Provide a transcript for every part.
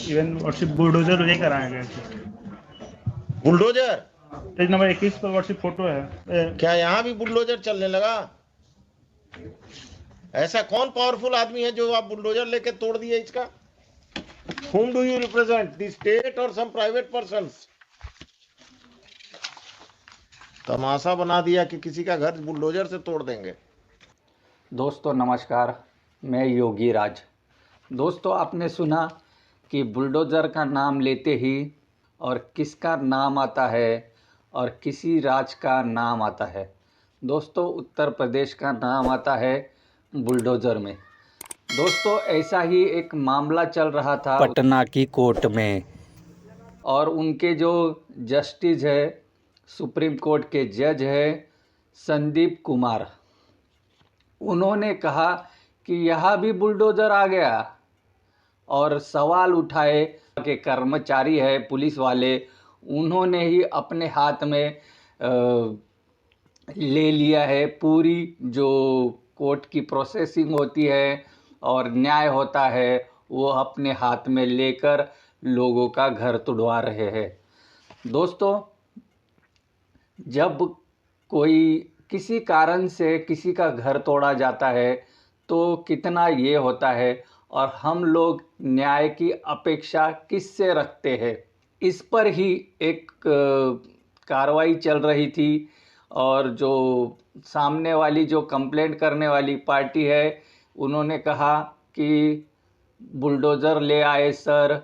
Even WhatsApp bulldozer लेकर आए गए थे। बुलडोजर? पेज नंबर 21 पर व्हाट्सएप फोटो है। क्या यहाँ भी बुलडोजर चलने लगा? ऐसा कौन पावरफुल आदमी है जो आप बुलडोजर लेके तोड़ दिए इसका? Whom do you represent? The state or some private persons? तमाशा बना दिया कि किसी का घर बुलडोजर से तोड़ देंगे। दोस्तों नमस्कार, मैं योगी राज। दोस्तों आपने सुना कि बुलडोज़र का नाम लेते ही और किसका नाम आता है और किसी राज्य का नाम आता है। दोस्तों उत्तर प्रदेश का नाम आता है बुलडोज़र में। दोस्तों ऐसा ही एक मामला चल रहा था पटना की कोर्ट में, और उनके जो जस्टिस है, सुप्रीम कोर्ट के जज है संदीप कुमार, उन्होंने कहा कि यहाँ भी बुलडोज़र आ गया और सवाल उठाए कि कर्मचारी है पुलिस वाले, उन्होंने ही अपने हाथ में ले लिया है पूरी जो कोर्ट की प्रोसेसिंग होती है और न्याय होता है, वो अपने हाथ में लेकर लोगों का घर तुड़वा रहे हैं। दोस्तों जब कोई किसी कारण से किसी का घर तोड़ा जाता है तो कितना ये होता है, और हम लोग न्याय की अपेक्षा किससे रखते हैं, इस पर ही एक कार्रवाई चल रही थी। और जो सामने वाली जो कंप्लेंट करने वाली पार्टी है, उन्होंने कहा कि बुलडोज़र ले आए सर।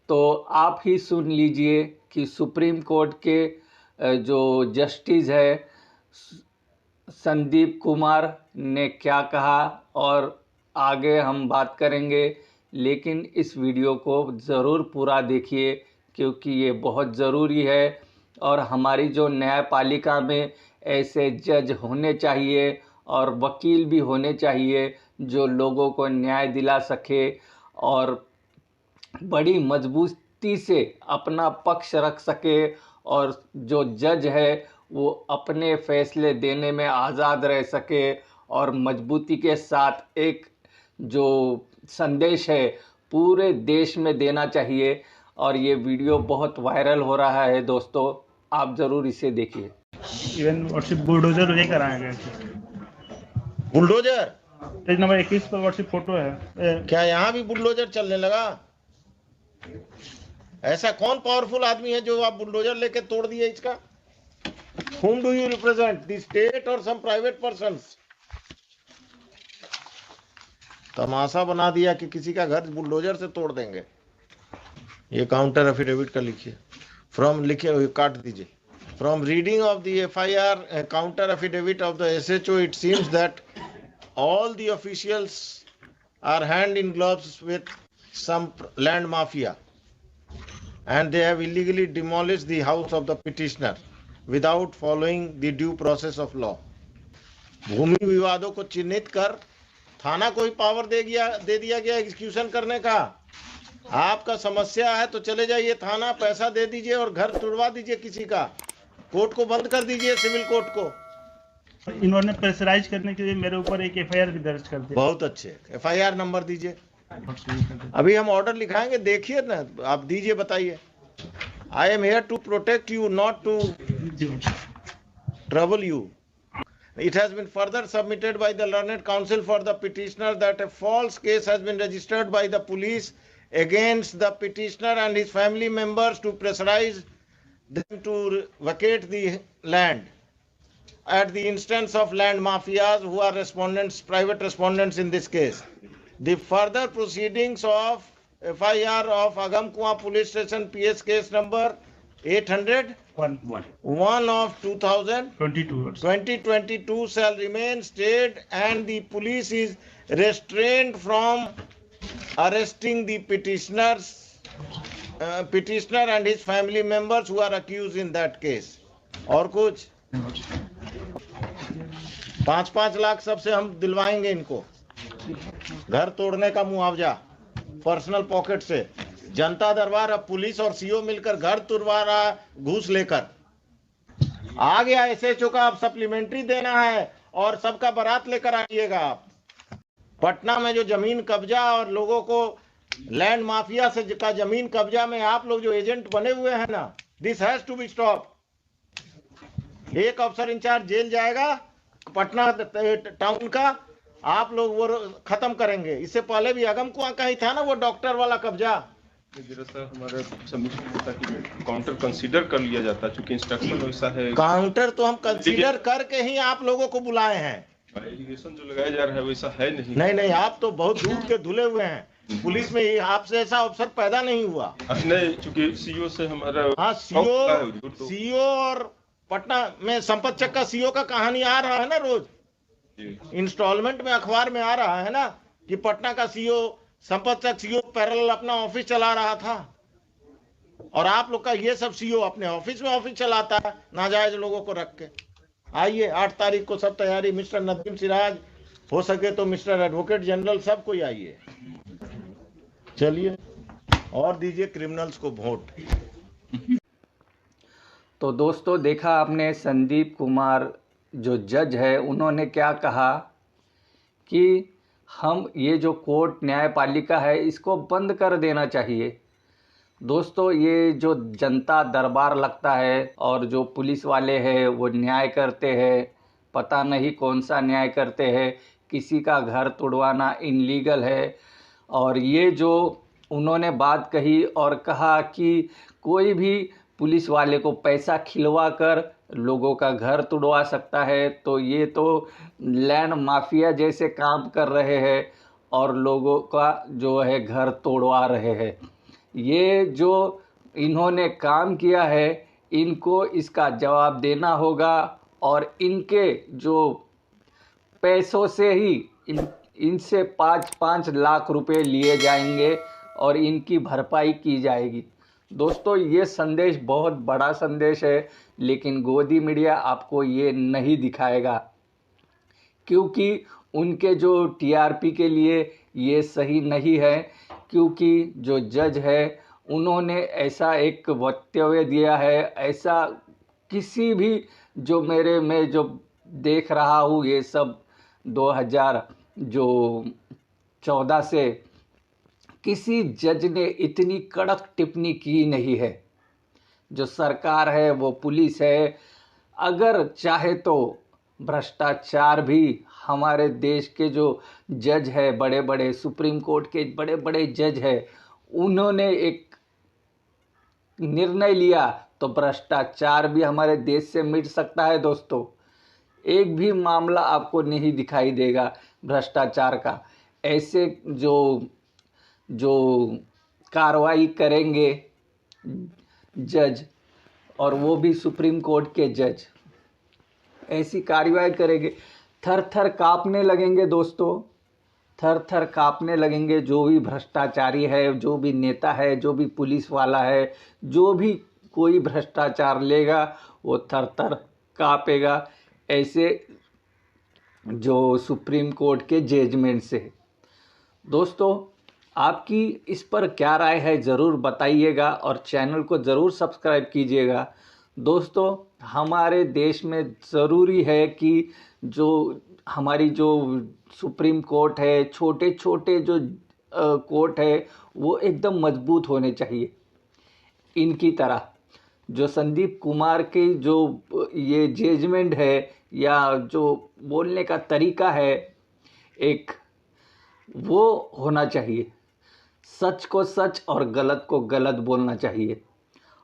तो आप ही सुन लीजिए कि सुप्रीम कोर्ट के जो जस्टिस है संदीप कुमार ने क्या कहा, और आगे हम बात करेंगे। लेकिन इस वीडियो को ज़रूर पूरा देखिए क्योंकि ये बहुत ज़रूरी है, और हमारी जो न्यायपालिका में ऐसे जज होने चाहिए और वकील भी होने चाहिए जो लोगों को न्याय दिला सके और बड़ी मजबूती से अपना पक्ष रख सके, और जो जज है वो अपने फैसले देने में आज़ाद रह सके और मजबूती के साथ एक जो संदेश है पूरे देश में देना चाहिए। और ये वीडियो बहुत वायरल हो रहा है दोस्तों, आप ज़रूर इसे देखिए। इवन व्हाट्सएप बुलडोजर लेकर आए गए थे। बुलडोजर? पेज नंबर 21 पर व्हाट्सएप फोटो है। क्या यहाँ भी बुलडोजर चलने लगा? ऐसा कौन पावरफुल आदमी है जो आप बुलडोजर लेके तोड़ दिए इसका? Whom do you represent? The state or some private persons? तमाशा बना दिया कि किसी का घर बुलडोजर से तोड़ देंगे। ये काउंटर एफिडेविट का लिखिए। फ्रॉम लिखिए, काट दीजिए। From reading of the FIR counter affidavit of the SHO, it seems that all the officials are hand in gloves with some land mafia, and they have illegally demolished the house of the petitioner without following the due process of law. भूमि विवादों को चिन्हित कर थाना को ही power दे दिया गया execution करने का। आपका समस्या है तो चले जाइए थाना, पैसा दे दीजिए और घर तुड़वा दीजिए किसी का। कोर्ट को बंद कर दीजिए, सिविल कोर्ट को। इन्होंने प्रेशराइज करने के लिए मेरे ऊपर एक एफआईआर भी दर्ज कर दिया। बहुत अच्छे, एफआईआर नंबर दीजिए। अभी हम ऑर्डर लिखाएंगे, देखिए ना, आप दीजिए, बताइए। I am here to protect you, not to trouble you. It has been further submitted by the learned counsel for the petitioner that a false case has been registered by the police against the petitioner and his family members to pressurize them to vacate the land at the instance of land mafias who are respondents, private respondents in this case. The further proceedings of FIR of Agamkuwa Police Station PS case number 801 of 2022 shall remain stayed, and the police is restrained from arresting the petitioner and his family members who are accused in that case. और कुछ 5-5 लाख सबसे हम दिलवाएंगे इनको, घर तोड़ने का मुआवजा personal pocket से। जनता दरबार अब पुलिस और सीओ मिलकर घर तुड़वा रहा घूस लेकर। आ गया एसएचओ का अब सप्लीमेंट्री देना है और सबका बारात लेकर आइएगा आप। पटना में जो जमीन कब्जा और लोगों को लैंड माफिया से का जमीन कब्जा में आप लोग जो एजेंट बने हुए हैं ना, this has to be stop. एक अफसर इंचार्ज जेल जाएगा पटना टाउन का, आप लोग वो खत्म करेंगे। इससे पहले भी अगम कुआं कहीं था ना वो डॉक्टर वाला कब्जा। सर हमारे सबमिशन होता कि काउंटर कंसीडर कर लिया जाता, चूंकि इंस्ट्रक्शन वैसा है। काउंटर तो हम कंसीडर करके ही आप लोगों को बुलाए हैं। एलिगेशन जो लगाया जा रहा है वैसा है नहीं। नहीं नहीं, आप तो बहुत दूर के धुले हुए हैं। पुलिस में आपसे ऐसा अफसर पैदा नहीं हुआ। नहीं, चूंकि सीओ से हमारा हाँ, सीओ और पटना में संपत चक का सीओ का कहानी आ रहा है ना रोज इंस्टॉलमेंट में, अखबार में आ रहा है ना कि पटना का सीओ संपत चक सीओ पैरेलल अपना ऑफिस चला रहा था, और आप लोग का ये सब सीओ अपने ऑफिस में ऑफिस चलाता है नाजायज लोगों को रख के। आइए 8 तारीख को सब तैयारी, मिस्टर नदीम सिराज, हो सके तो मिस्टर एडवोकेट जनरल, सब कोई आइए। चलिए और दीजिए क्रिमिनल्स को वोट। तो दोस्तों देखा आपने संदीप कुमार जो जज है उन्होंने क्या कहा कि हम ये जो कोर्ट न्यायपालिका है इसको बंद कर देना चाहिए। दोस्तों ये जो जनता दरबार लगता है और जो पुलिस वाले हैं वो न्याय करते हैं, पता नहीं कौन सा न्याय करते हैं, किसी का घर तोड़वाना इनलीगल है। और ये जो उन्होंने बात कही और कहा कि कोई भी पुलिस वाले को पैसा खिलवा कर लोगों का घर तोड़वा सकता है, तो ये तो लैंड माफिया जैसे काम कर रहे हैं और लोगों का जो है घर तोड़वा रहे हैं। ये जो इन्होंने काम किया है इनको इसका जवाब देना होगा, और इनके जो पैसों से ही इनसे 5-5 लाख रुपए लिए जाएंगे और इनकी भरपाई की जाएगी। दोस्तों ये संदेश बहुत बड़ा संदेश है, लेकिन गोदी मीडिया आपको ये नहीं दिखाएगा, क्योंकि उनके जो टीआरपी के लिए ये सही नहीं है। क्योंकि जो जज है उन्होंने ऐसा एक वक्तव्य दिया है, ऐसा किसी भी जो मैं जो देख रहा हूँ ये सब 2014 से किसी जज ने इतनी कड़क टिप्पणी की नहीं है। जो सरकार है वो पुलिस है, अगर चाहे तो भ्रष्टाचार भी हमारे देश के जो जज है, बड़े बड़े सुप्रीम कोर्ट के बड़े बड़े जज है, उन्होंने एक निर्णय लिया तो भ्रष्टाचार भी हमारे देश से मिट सकता है। दोस्तों एक भी मामला आपको नहीं दिखाई देगा भ्रष्टाचार का। ऐसे जो कार्रवाई करेंगे जज, और वो भी सुप्रीम कोर्ट के जज, ऐसी कार्रवाई करेंगे, थर थर कांपने लगेंगे। दोस्तों थर थर कांपने लगेंगे। जो भी भ्रष्टाचारी है, जो भी नेता है, जो भी पुलिस वाला है, जो भी कोई भ्रष्टाचार लेगा वो थर थर कांपेगा, ऐसे जो सुप्रीम कोर्ट के जजमेंट से। दोस्तों आपकी इस पर क्या राय है ज़रूर बताइएगा, और चैनल को ज़रूर सब्सक्राइब कीजिएगा। दोस्तों हमारे देश में ज़रूरी है कि जो हमारी जो सुप्रीम कोर्ट है, छोटे छोटे जो कोर्ट है वो एकदम मजबूत होने चाहिए। इनकी तरह जो संदीप कुमार की जो ये जजमेंट है या जो बोलने का तरीका है, एक वो होना चाहिए। सच को सच और गलत को गलत बोलना चाहिए।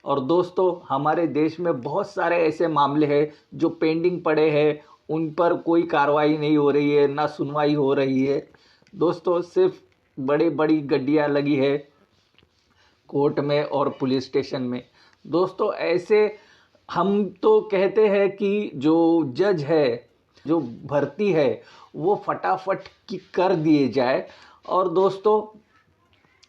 और दोस्तों हमारे देश में बहुत सारे ऐसे मामले हैं जो पेंडिंग पड़े हैं, उन पर कोई कार्रवाई नहीं हो रही है, ना सुनवाई हो रही है। दोस्तों सिर्फ बड़ी गड्डियाँ लगी है कोर्ट में और पुलिस स्टेशन में। दोस्तों ऐसे हम तो कहते हैं कि जो जज है, जो भर्ती है, वो फटाफट की कर दिए जाए, और दोस्तों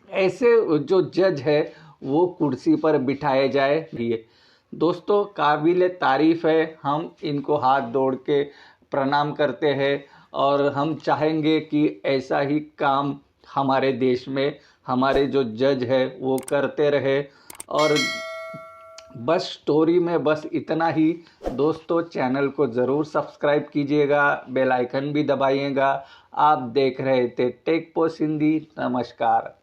ऐसे जो जज है वो कुर्सी पर बिठाए जाए। ये दोस्तों काबिल तारीफ़ है, हम इनको हाथ जोड़ के प्रणाम करते हैं, और हम चाहेंगे कि ऐसा ही काम हमारे देश में हमारे जो जज है वो करते रहे। और बस स्टोरी में बस इतना ही। दोस्तों चैनल को ज़रूर सब्सक्राइब कीजिएगा, बेल आइकन भी दबाइएगा। आप देख रहे थे टेक पोस्ट हिंदी। नमस्कार।